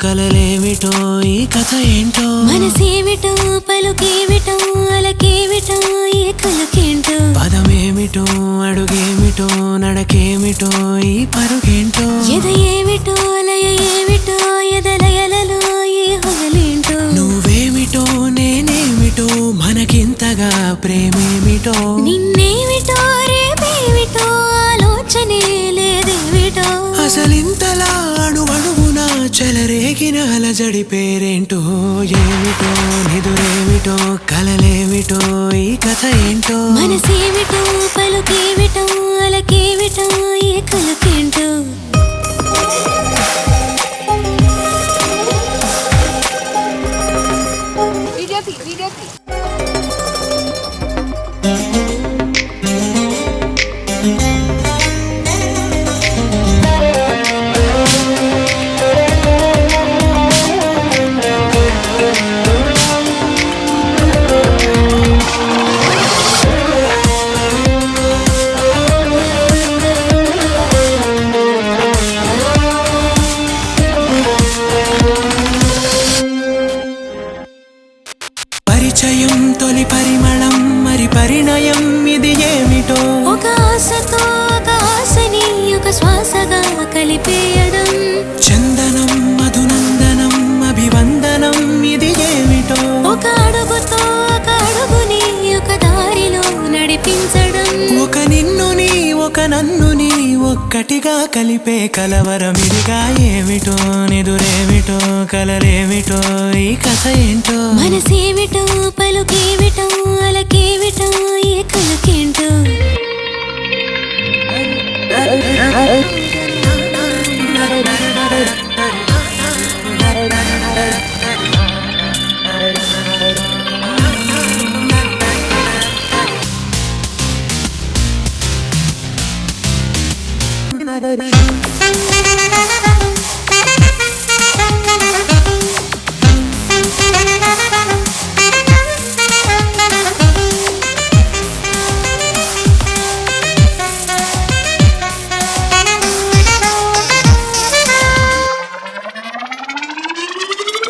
కలలేమిటో ఈ కథ ఏంటో మనసేమిటో పలుకేమిటో అలకేమిటో ఈ కలకేంటో పదమేమిటో అడుగేమిటో నడకేమిటో ఈ పరుగేంటో ఎద ఏమిటో లయ ఏమిటో ఎదలయలలో ఈ హొగలేంటో నువ్వేమిటో నేనేమిటో మనకింతగా ప్రేమేమిటో నిన్నేమిటో రేపేమిటో ఆలోచనే లేదేమిటో అసలింతలా అణువణువునా చెలరేగిన అలజడి పేరేంటో ఏమిటో నిదురేమిటో కలలేమిటో ఈ కథ ఏంటో మనసేమిటో పలుకేమిటో అలకేమిటో ఈ కలకేంటో పరిచయం తొలి పరిమళం మరి పరిణయం ఇది ఏమిటో ఒక ఆశతో ఒక ఆశని ఒక శ్వాసగా కలిపేయడం చందనం మధునందనం అభివందనం ఇది ఏమిటో ఒక అడుగుతో ఒక అడుగుని ఒక దారిలో నడిపించడం ఒక నిన్నుని ఒక నన్నుని ఒక్కటిగా కలిపే కలవరమిదిగా ఏమిటో నిదురేమిటో కలలేమిటో ఈ కథ ఏంటో మనసేమిటో పలుకేమిటో అలకేమిటో ఈ కలకేంటో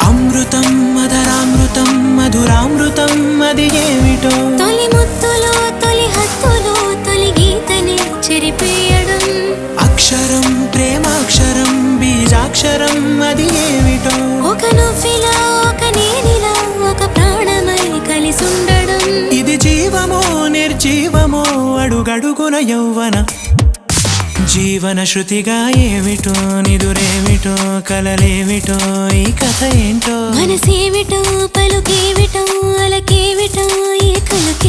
అమృతం మధురామృతం మధురామృతం అది ఏమిటో తొలి ముత్తులో తొలి హత్తులో తొలి గీతని చెరిపేయడం అక్షరం ప్రేమాక్షరం బీజాక్షరం అది ఏమిటో ఒక నువ్విలా ఒక నేనిలా ఒక ప్రాణమై కలిసుండడం ఇది జీవమో నిర్జీవమో అడుగడుగున యౌవన జీవన శృతిగా ఏమిటో నిదురేమిటో కలలేమిటో ఈ కథ ఏంటో మనసేమిటో పలుకేమిటో అలకేమిటో ఈ కలకేంటో